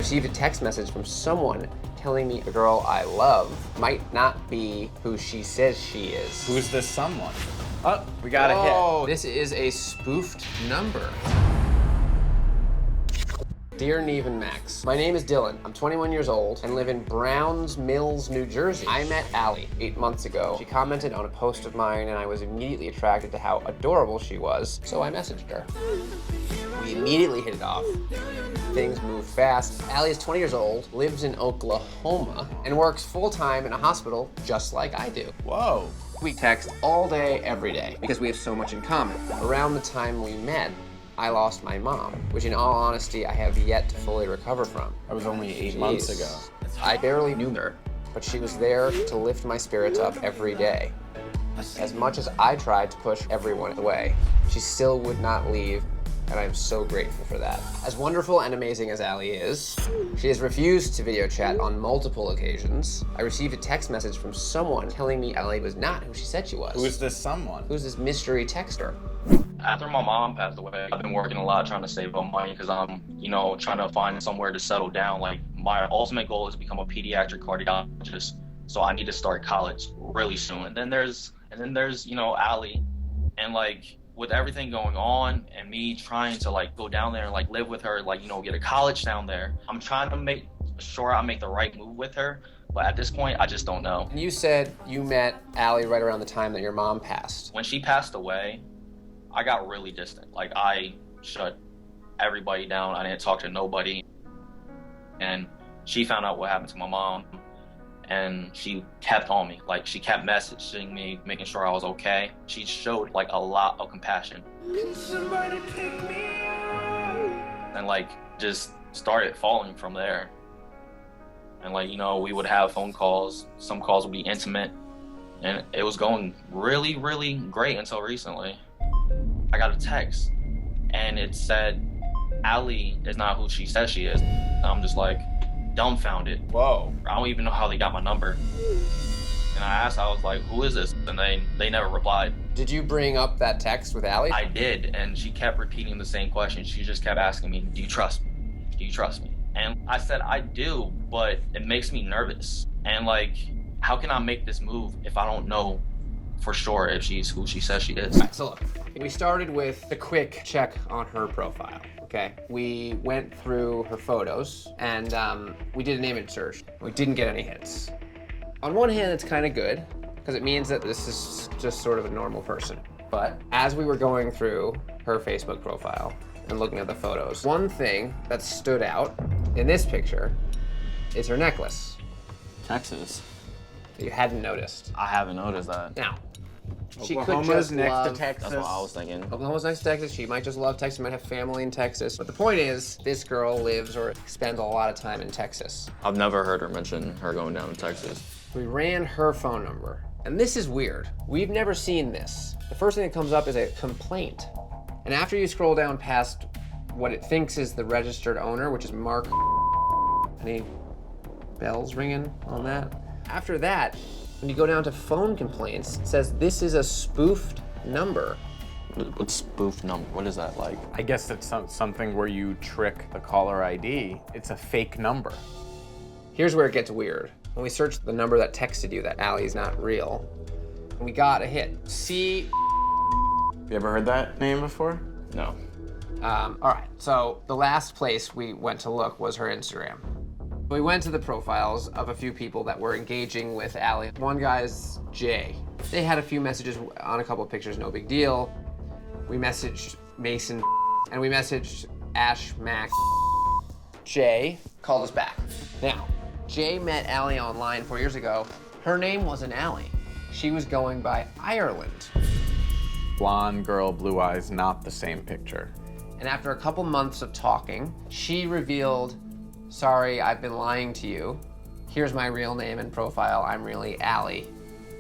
received a text message from someone telling me the girl I love might not be who she says she is. Who's this someone? Oh, we got a hit. This is a spoofed number. Dear Nev and Max, my name is Dylan. I'm 21 years old and live in Browns Mills, New Jersey. I met Allie 8 months ago. She commented on a post of mine and I was immediately attracted to how adorable she was, so I messaged her. We immediately hit it off. Things move fast. Allie is 20 years old, lives in Oklahoma, and works full-time in a hospital just like I do. Whoa. We text all day, every day, because we have so much in common. Around the time we met, I lost my mom, which in all honesty, I have yet to fully recover from. That was only 8 months ago. I barely knew her, but she was there to lift my spirits up every day. As much as I tried to push everyone away, she still would not leave, and I am so grateful for that. As wonderful and amazing as Allie is, she has refused to video chat on multiple occasions. I received a text message from someone telling me Allie was not who she said she was. Who's this someone? Who's this mystery texter? After my mom passed away, I've been working a lot trying to save up money because I'm, trying to find somewhere to settle down. Like, my ultimate goal is to become a pediatric cardiologist. So I need to start college really soon. And then there's Allie. And with everything going on and me trying to go down there and live with her, get a college down there, I'm trying to make sure I make the right move with her. But at this point, I just don't know. And you said you met Allie right around the time that your mom passed. When she passed away, I got really distant. I shut everybody down. I didn't talk to nobody. And she found out what happened to my mom. And she kept on me. She kept messaging me, making sure I was okay. She showed a lot of compassion. Can somebody pick me up? And just started falling from there. And we would have phone calls. Some calls would be intimate. And it was going really, really great until recently. I got a text and it said, Allie is not who she says she is. And I'm just dumbfounded. Whoa. I don't even know how they got my number. And I asked, I was like, who is this? And they never replied. Did you bring up that text with Allie? I did, and she kept repeating the same question. She just kept asking me, do you trust me? Do you trust me? And I said, I do, but it makes me nervous. And how can I make this move if I don't know for sure if she's who she says she is? All right, so look, we started with a quick check on her profile, okay? We went through her photos and we did an image search. We didn't get any hits. On one hand, it's kind of good because it means that this is just sort of a normal person. But as we were going through her Facebook profile and looking at the photos, one thing that stood out in this picture is her necklace. Texas. That you hadn't noticed. I haven't noticed that. Now, she could Oklahoma's just next love, to Texas. That's what I was thinking. Oklahoma's next to Texas. She might just love Texas, might have family in Texas. But the point is, this girl lives or spends a lot of time in Texas. I've never heard her mention her going down to Texas. We ran her phone number. And this is weird. We've never seen this. The first thing that comes up is a complaint. And after you scroll down past what it thinks is the registered owner, which is Mark. Any bells ringing on that? After that, when you go down to phone complaints, it says this is a spoofed number. What spoof number? What is that like? I guess it's something where you trick the caller ID. It's a fake number. Here's where it gets weird. When we searched the number that texted you that Allie's not real, we got a hit. You ever heard that name before? No. All right, so the last place we went to look was her Instagram. We went to the profiles of a few people that were engaging with Allie. One guy's Jay. They had a few messages on a couple of pictures, no big deal. We messaged Mason and we messaged Ash Max. Jay called us back. Now, Jay met Allie online 4 years ago. Her name wasn't Allie. She was going by Ireland. Blonde girl, blue eyes, not the same picture. And after a couple months of talking, she revealed, sorry, I've been lying to you. Here's my real name and profile. I'm really Allie,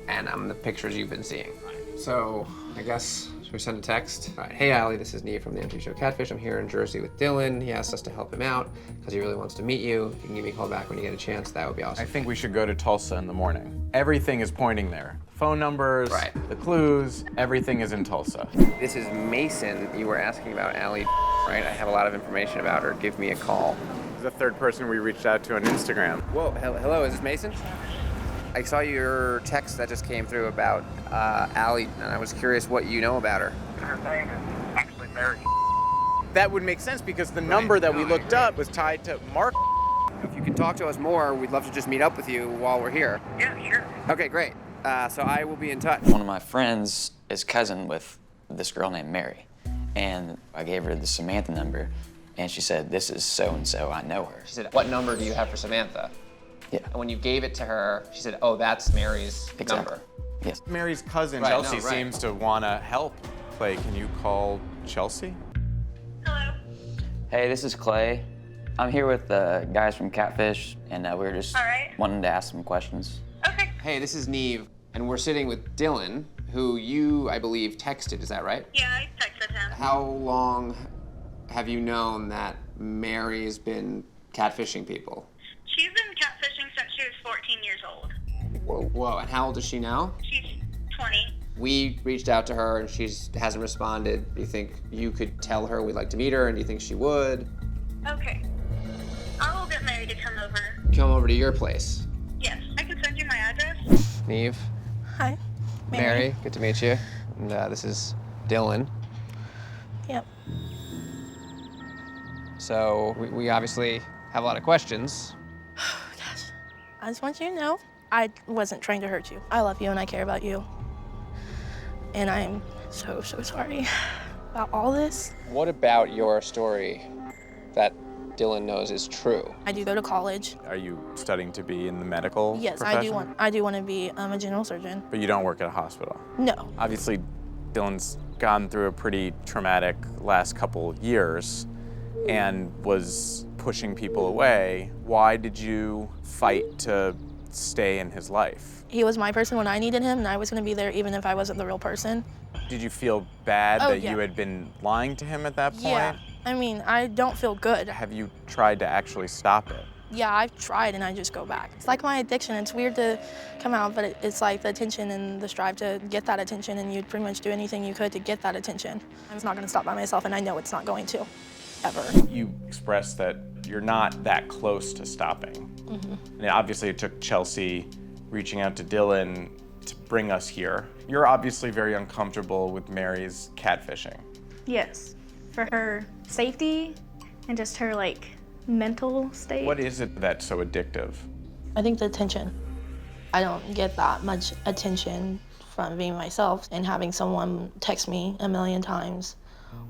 and I'm the pictures you've been seeing. So I guess, should we send a text? All right, hey Allie, this is Nev from the MTV show Catfish. I'm here in Jersey with Dylan. He asked us to help him out because he really wants to meet you. If you can give me a call back when you get a chance, that would be awesome. I think we should go to Tulsa in the morning. Everything is pointing there. Phone numbers, Right. the clues, everything is in Tulsa. This is Mason. You were asking about Allie, right? I have a lot of information about her. Give me a call. The third person we reached out to on Instagram. Whoa, hello, is this Mason? I saw your text that just came through about Allie, and I was curious what you know about her. Her name is actually Mary. That would make sense because the number that we looked up was tied to Mark. If you can talk to us more, we'd love to just meet up with you while we're here. Yeah, sure. Okay, great. So I will be in touch. One of my friends is cousin with this girl named Mary, and I gave her the Samantha number, and she said, "This is so-and-so, I know her." She said, "What number do you have for Samantha?" Yeah. And when you gave it to her, she said, "Oh, that's Mary's number." Yes. Mary's cousin, Right, Chelsea, no, right. seems to want to help. Clay, can you call Chelsea? Hello. Hey, this is Clay. I'm here with the guys from Catfish, and we were just All right. wanting to ask some questions. Okay. Hey, this is Nev, and we're sitting with Dylan, who you, I believe, texted. Is that right? Yeah, I texted him. How long have you known that Mary's been catfishing people? She's been catfishing since she was 14 years old. Whoa, and how old is she now? She's 20. We reached out to her and she hasn't responded. Do you think you could tell her we'd like to meet her, and do you think she would? Okay. I will get Mary to come over. Come over to your place. Yes, I can send you my address. Neve, Hi. Mary, good to meet you. And this is Dylan. Yep. So we obviously have a lot of questions. Gosh. I just want you to know, I wasn't trying to hurt you. I love you and I care about you. And I'm so sorry about all this. What about your story that Dylan knows is true? I do go to college. Are you studying to be in the medical Yes, profession? I do want to be a general surgeon. But you don't work at a hospital. No. Obviously, Dylan's gone through a pretty traumatic last couple years and was pushing people away. Why did you fight to stay in his life? He was my person when I needed him, and I was going to be there even if I wasn't the real person. Did you feel bad Oh, that yeah. you had been lying to him at that point? Yeah. I mean, I don't feel good. Have you tried to actually stop it? Yeah, I've tried and I just go back. It's like my addiction. It's weird to come out, but it's like the attention and the strive to get that attention, and you'd pretty much do anything you could to get that attention. I'm just not going to stop by myself, and I know it's not going to, ever. You expressed that you're not that close to stopping. And obviously it took Chelsea reaching out to Dylan to bring us here. You're obviously very uncomfortable with Mary's catfishing. Yes, for her safety and just her mental state. What is it that's so addictive? I think the attention. I don't get that much attention from being myself and having someone text me a million times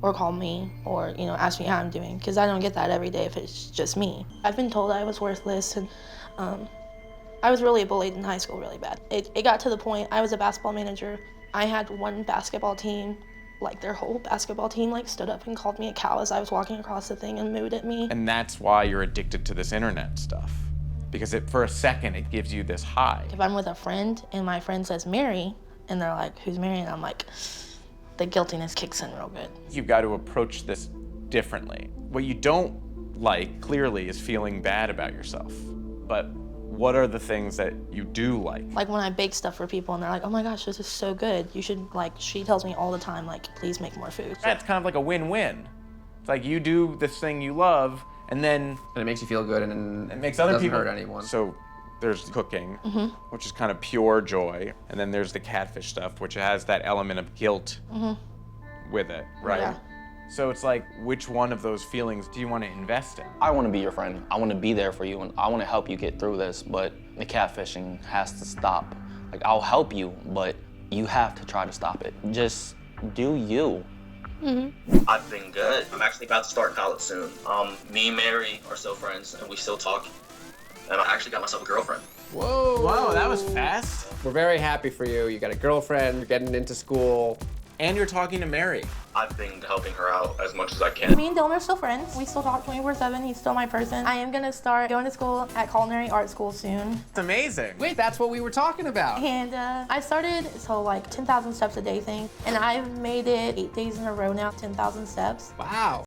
or call me or, ask me how I'm doing, because I don't get that every day if it's just me. I've been told I was worthless, and I was really bullied in high school really bad. It got to the point, I was a basketball manager. I had one basketball team, their whole basketball team stood up and called me a cow as I was walking across the thing and mooed at me. And that's why you're addicted to this internet stuff. Because for a second, it gives you this high. If I'm with a friend and my friend says Mary, and they're like, "Who's Mary?" And I'm like, the guiltiness kicks in real good. You've got to approach this differently. What you don't like, clearly, is feeling bad about yourself. But what are the things that you do like? Like when I bake stuff for people and they're like, "Oh my gosh, this is so good. You should," she tells me all the time, please make more food. That's kind of like a win-win. It's like you do this thing you love, and then And it makes you feel good, and it makes other doesn't people hurt anyone. So there's cooking, which is kind of pure joy, and then there's the catfish stuff, which has that element of guilt with it, right? Yeah. So it's like, which one of those feelings do you want to invest in? I want to be your friend. I want to be there for you, and I want to help you get through this, but the catfishing has to stop. I'll help you, but you have to try to stop it. Just do you. I've been good. I'm actually about to start college soon. Me and Mary are still friends, and we still talk. And I actually got myself a girlfriend. Whoa. Whoa, that was fast. We're very happy for you. You got a girlfriend, you're getting into school. And you're talking to Mary. I've been helping her out as much as I can. Me and Dylan are still friends. We still talk 24/7. He's still my person. I am gonna start going to school at culinary art school soon. It's amazing. Wait, that's what we were talking about. And I started 10,000 steps a day thing, and I've made it 8 days in a row now, 10,000 steps. Wow.